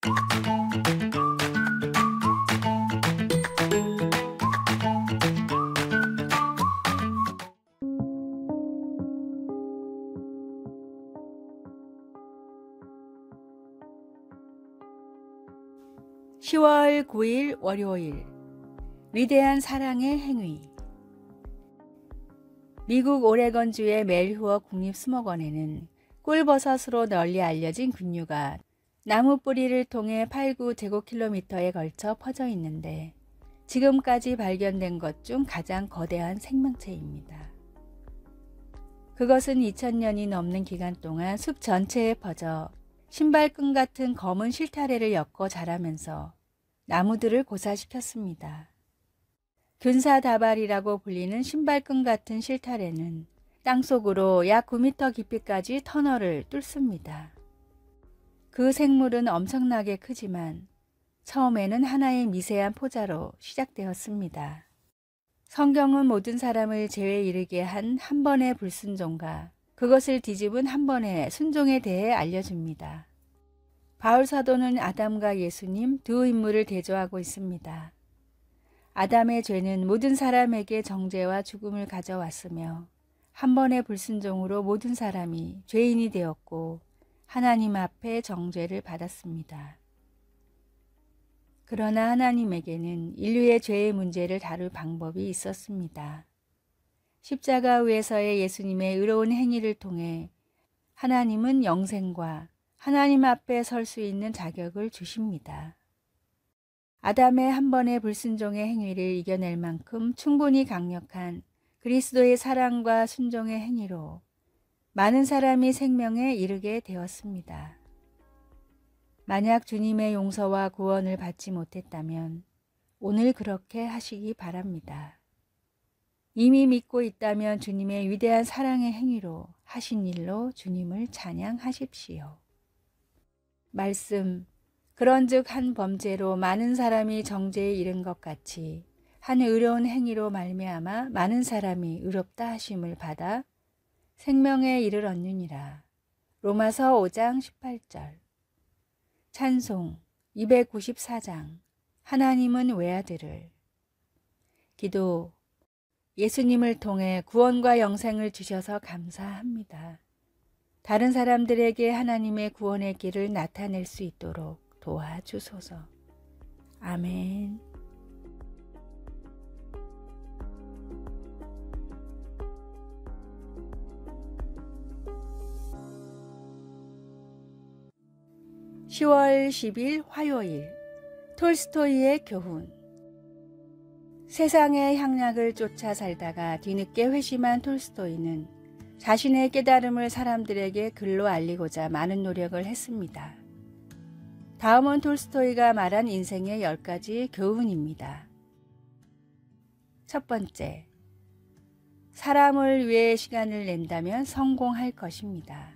(10월 9일) 월요일, 위대한 사랑의 행위. 미국 오레건주의 멜휴어 국립수목원에는 꿀버섯으로 널리 알려진 근류가 나무 뿌리를 통해 8-9제곱킬로미터에 걸쳐 퍼져 있는데 지금까지 발견된 것 중 가장 거대한 생명체입니다. 그것은 2000년이 넘는 기간 동안 숲 전체에 퍼져 신발끈 같은 검은 실타래를 엮어 자라면서 나무들을 고사시켰습니다. 균사다발이라고 불리는 신발끈 같은 실타래는 땅속으로 약 9m 깊이까지 터널을 뚫습니다. 그 생물은 엄청나게 크지만 처음에는 하나의 미세한 포자로 시작되었습니다. 성경은 모든 사람을 죄에 이르게 한 번의 불순종과 그것을 뒤집은 한 번의 순종에 대해 알려줍니다. 바울 사도는 아담과 예수님 두 인물을 대조하고 있습니다. 아담의 죄는 모든 사람에게 정죄와 죽음을 가져왔으며 한 번의 불순종으로 모든 사람이 죄인이 되었고 하나님 앞에 정죄를 받았습니다. 그러나 하나님에게는 인류의 죄의 문제를 다룰 방법이 있었습니다. 십자가 위에서의 예수님의 의로운 행위를 통해 하나님은 영생과 하나님 앞에 설 수 있는 자격을 주십니다. 아담의 한 번의 불순종의 행위를 이겨낼 만큼 충분히 강력한 그리스도의 사랑과 순종의 행위로 많은 사람이 생명에 이르게 되었습니다. 만약 주님의 용서와 구원을 받지 못했다면 오늘 그렇게 하시기 바랍니다. 이미 믿고 있다면 주님의 위대한 사랑의 행위로 하신 일로 주님을 찬양하십시오. 말씀, 그런즉 한 범죄로 많은 사람이 정죄에 이른 것 같이 한 의로운 행위로 말미암아 많은 사람이 의롭다 하심을 받아 생명에 이르렀느니라. 로마서 5장 18절. 찬송 294장. 하나님은 외아들을. 기도. 예수님을 통해 구원과 영생을 주셔서 감사합니다. 다른 사람들에게 하나님의 구원의 길을 나타낼 수 있도록 도와주소서. 아멘. (10월 10일) 화요일, 톨스토이의 교훈. 세상의 향락을 쫓아 살다가 뒤늦게 회심한 톨스토이는 자신의 깨달음을 사람들에게 글로 알리고자 많은 노력을 했습니다. 다음은 톨스토이가 말한 인생의 10가지 교훈입니다. 첫 번째, 사람을 위해 시간을 낸다면 성공할 것입니다.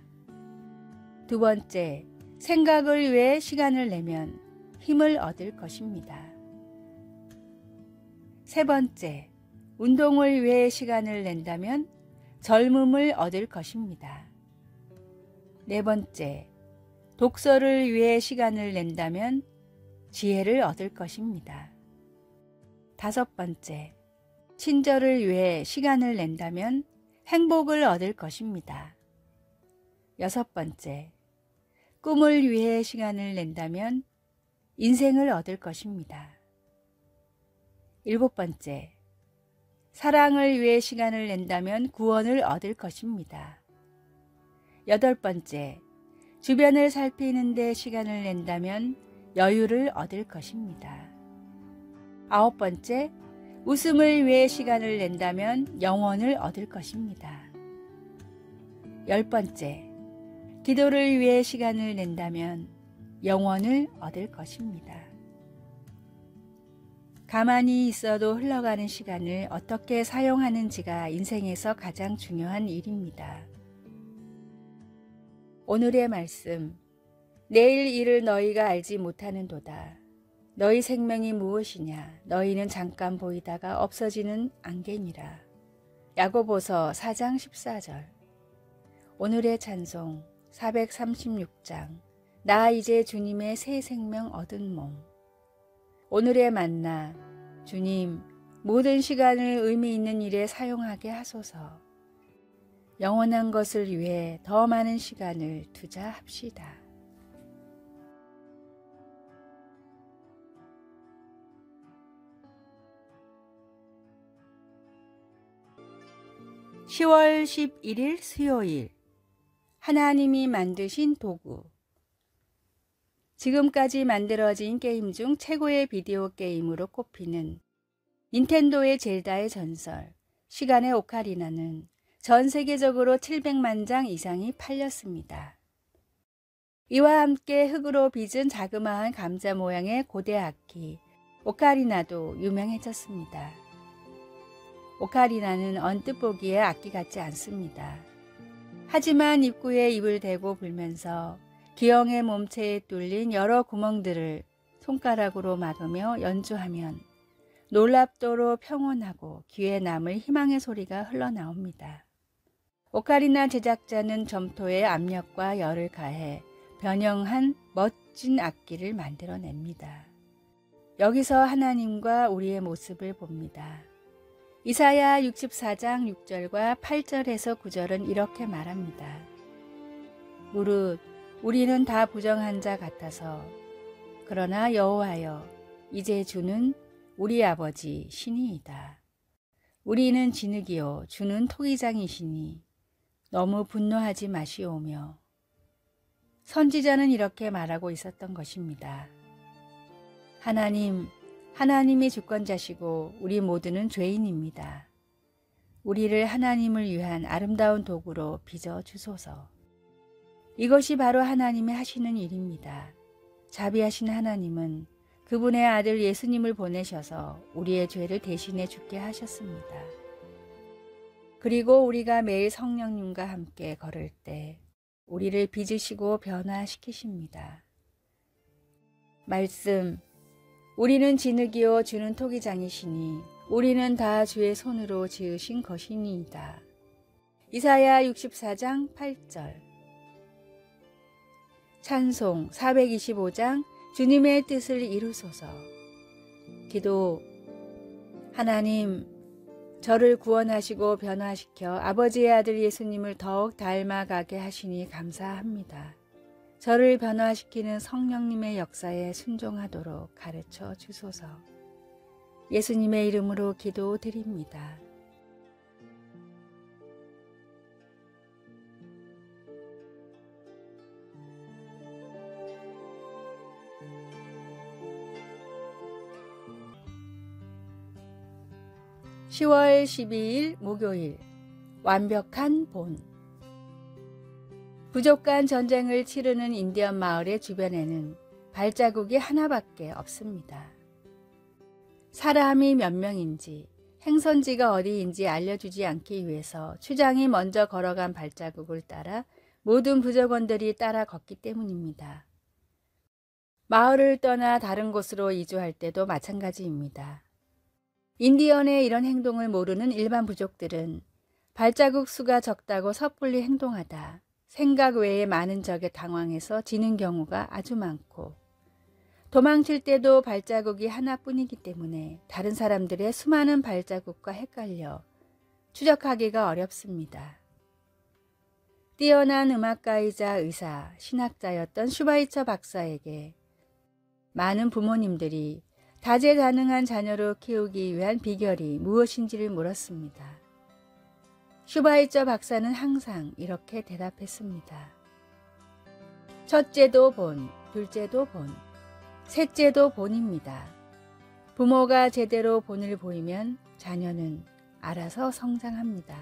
두 번째, 생각을 위해 시간을 내면 힘을 얻을 것입니다. 세 번째, 운동을 위해 시간을 낸다면 젊음을 얻을 것입니다. 네 번째, 독서를 위해 시간을 낸다면 지혜를 얻을 것입니다. 다섯 번째, 친절을 위해 시간을 낸다면 행복을 얻을 것입니다. 여섯 번째, 꿈을 위해 시간을 낸다면 인생을 얻을 것입니다. 일곱 번째, 사랑을 위해 시간을 낸다면 구원을 얻을 것입니다. 여덟 번째, 주변을 살피는 데 시간을 낸다면 여유를 얻을 것입니다. 아홉 번째, 웃음을 위해 시간을 낸다면 영혼을 얻을 것입니다. 열 번째, 기도를 위해 시간을 낸다면 영혼을 얻을 것입니다. 가만히 있어도 흘러가는 시간을 어떻게 사용하는지가 인생에서 가장 중요한 일입니다. 오늘의 말씀, 내일 일을 너희가 알지 못하는도다. 너희 생명이 무엇이냐? 너희는 잠깐 보이다가 없어지는 안개니라. 야고보서 4장 14절. 오늘의 찬송 436장. 나 이제 주님의 새 생명 얻은 몸. 오늘의 만나, 주님, 모든 시간을 의미 있는 일에 사용하게 하소서. 영원한 것을 위해 더 많은 시간을 투자합시다. (10월 11일) 수요일. 하나님이 만드신 도구. 지금까지 만들어진 게임 중 최고의 비디오 게임으로 꼽히는 닌텐도의 젤다의 전설, 시간의 오카리나는 전 세계적으로 700만 장 이상이 팔렸습니다. 이와 함께 흙으로 빚은 자그마한 감자 모양의 고대 악기, 오카리나도 유명해졌습니다. 오카리나는 언뜻 보기에 악기 같지 않습니다. 하지만 입구에 입을 대고 불면서 기형의 몸체에 뚫린 여러 구멍들을 손가락으로 막으며 연주하면 놀랍도록 평온하고 귀에 남을 희망의 소리가 흘러나옵니다. 오카리나 제작자는 점토에 압력과 열을 가해 변형한 멋진 악기를 만들어냅니다. 여기서 하나님과 우리의 모습을 봅니다. 이사야 64장 6절과 8절에서 9절은 이렇게 말합니다. 무릇 우리는 다 부정한 자 같아서 그러나 여호와여 이제 주는 우리 아버지 신이이다. 우리는 진흙이요 주는 토기장이시니 너무 분노하지 마시오며. 선지자는 이렇게 말하고 있었던 것입니다. 하나님이 주권자시고 우리 모두는 죄인입니다. 우리를 하나님을 위한 아름다운 도구로 빚어 주소서. 이것이 바로 하나님이 하시는 일입니다. 자비하신 하나님은 그분의 아들 예수님을 보내셔서 우리의 죄를 대신해 죽게 하셨습니다. 그리고 우리가 매일 성령님과 함께 걸을 때 우리를 빚으시고 변화시키십니다. 말씀, 우리는 진흙이요 주는 토기장이시니 우리는 다 주의 손으로 지으신 것이니이다. 이사야 64장 8절. 찬송 425장 주님의 뜻을 이루소서. 기도. 하나님, 저를 구원하시고 변화시켜 아버지의 아들 예수님을 더욱 닮아가게 하시니 감사합니다. 저를 변화시키는 성령님의 역사에 순종하도록 가르쳐 주소서. 예수님의 이름으로 기도드립니다. (10월 12일) 목요일. 완벽한 본. 부족한 전쟁을 치르는 인디언 마을의 주변에는 발자국이 하나밖에 없습니다. 사람이 몇 명인지, 행선지가 어디인지 알려주지 않기 위해서 추장이 먼저 걸어간 발자국을 따라 모든 부족원들이 따라 걷기 때문입니다. 마을을 떠나 다른 곳으로 이주할 때도 마찬가지입니다. 인디언의 이런 행동을 모르는 일반 부족들은 발자국 수가 적다고 섣불리 행동하다 생각 외에 많은 적에 당황해서 지는 경우가 아주 많고, 도망칠 때도 발자국이 하나뿐이기 때문에 다른 사람들의 수많은 발자국과 헷갈려 추적하기가 어렵습니다. 뛰어난 음악가이자 의사, 신학자였던 슈바이처 박사에게 많은 부모님들이 다재다능한 자녀로 키우기 위한 비결이 무엇인지를 물었습니다. 슈바이처 박사는 항상 이렇게 대답했습니다. 첫째도 본, 둘째도 본, 셋째도 본입니다. 부모가 제대로 본을 보이면 자녀는 알아서 성장합니다.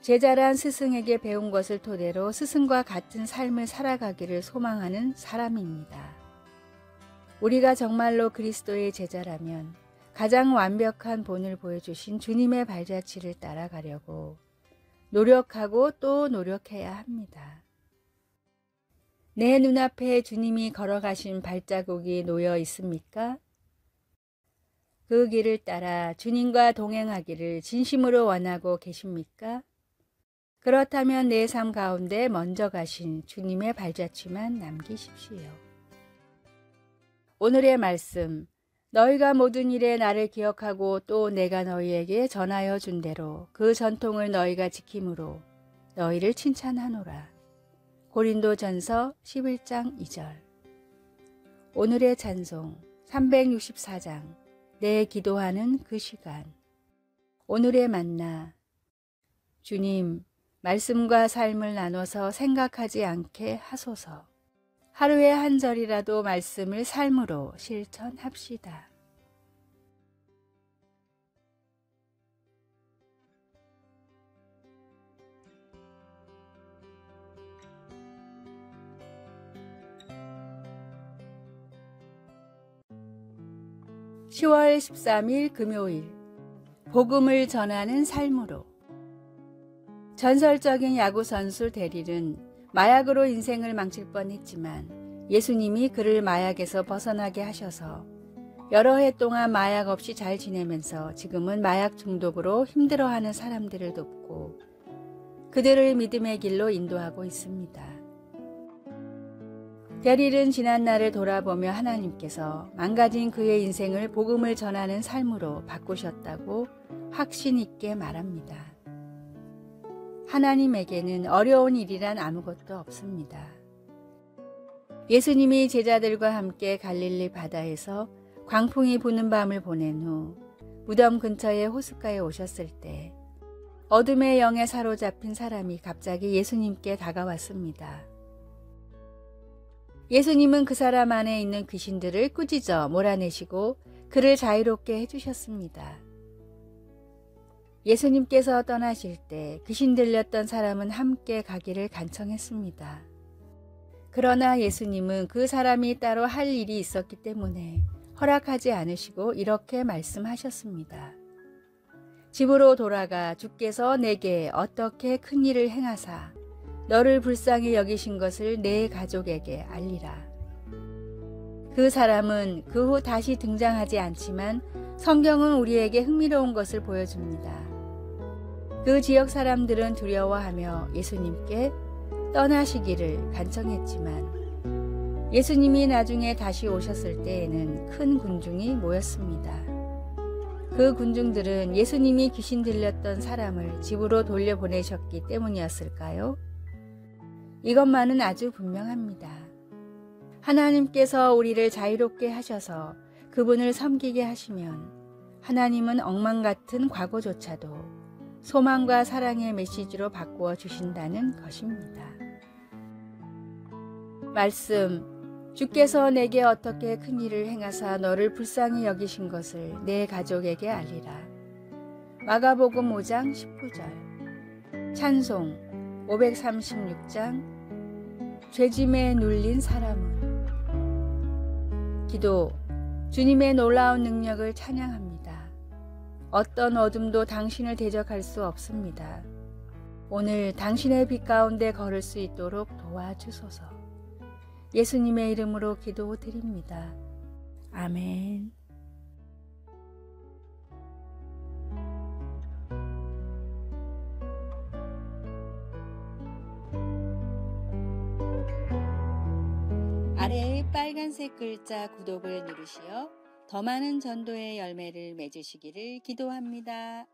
제자란 스승에게 배운 것을 토대로 스승과 같은 삶을 살아가기를 소망하는 사람입니다. 우리가 정말로 그리스도의 제자라면 가장 완벽한 본을 보여주신 주님의 발자취를 따라가려고 노력하고 또 노력해야 합니다. 내 눈앞에 주님이 걸어가신 발자국이 놓여 있습니까? 그 길을 따라 주님과 동행하기를 진심으로 원하고 계십니까? 그렇다면 내 삶 가운데 먼저 가신 주님의 발자취만 남기십시오. 오늘의 말씀, 너희가 모든 일에 나를 기억하고 또 내가 너희에게 전하여 준 대로 그 전통을 너희가 지킴으로 너희를 칭찬하노라. 고린도전서 11장 2절. 오늘의 찬송 364장 내 기도하는 그 시간. 오늘의 만나. 주님, 말씀과 삶을 나눠서 생각하지 않게 하소서. 하루에 한 절이라도 말씀을 삶으로 실천합시다. (10월 13일) 금요일, 복음을 전하는 삶으로. 전설적인 야구 선수 데릴은 마약으로 인생을 망칠 뻔했지만 예수님이 그를 마약에서 벗어나게 하셔서 여러 해 동안 마약 없이 잘 지내면서 지금은 마약 중독으로 힘들어하는 사람들을 돕고 그들을 믿음의 길로 인도하고 있습니다. 데릴은 지난 날을 돌아보며 하나님께서 망가진 그의 인생을 복음을 전하는 삶으로 바꾸셨다고 확신 있게 말합니다. 하나님에게는 어려운 일이란 아무것도 없습니다. 예수님이 제자들과 함께 갈릴리 바다에서 광풍이 부는 밤을 보낸 후 무덤 근처의 호숫가에 오셨을 때 어둠의 영에 사로잡힌 사람이 갑자기 예수님께 다가왔습니다. 예수님은 그 사람 안에 있는 귀신들을 꾸짖어 몰아내시고 그를 자유롭게 해주셨습니다. 예수님께서 떠나실 때 귀신 들렸던 사람은 함께 가기를 간청했습니다. 그러나 예수님은 그 사람이 따로 할 일이 있었기 때문에 허락하지 않으시고 이렇게 말씀하셨습니다. 집으로 돌아가 주께서 내게 어떻게 큰 일을 행하사 너를 불쌍히 여기신 것을 내 가족에게 알리라. 그 사람은 그 후 다시 등장하지 않지만 성경은 우리에게 흥미로운 것을 보여줍니다. 그 지역 사람들은 두려워하며 예수님께 떠나시기를 간청했지만 예수님이 나중에 다시 오셨을 때에는 큰 군중이 모였습니다. 그 군중들은 예수님이 귀신 들렸던 사람을 집으로 돌려보내셨기 때문이었을까요? 이것만은 아주 분명합니다. 하나님께서 우리를 자유롭게 하셔서 그분을 섬기게 하시면 하나님은 엉망 같은 과거조차도 소망과 사랑의 메시지로 바꾸어 주신다는 것입니다. 말씀, 주께서 내게 어떻게 큰 일을 행하사 너를 불쌍히 여기신 것을 내 가족에게 알리라. 마가복음 5장 19절. 찬송 536장 죄짐에 눌린 사람은. 기도, 주님의 놀라운 능력을 찬양합니다. 어떤 어둠도 당신을 대적할 수 없습니다. 오늘 당신의 빛 가운데 걸을 수 있도록 도와주소서. 예수님의 이름으로 기도드립니다. 아멘. 아래의 빨간색 글자 구독을 누르시어 더 많은 전도의 열매를 맺으시기를 기도합니다.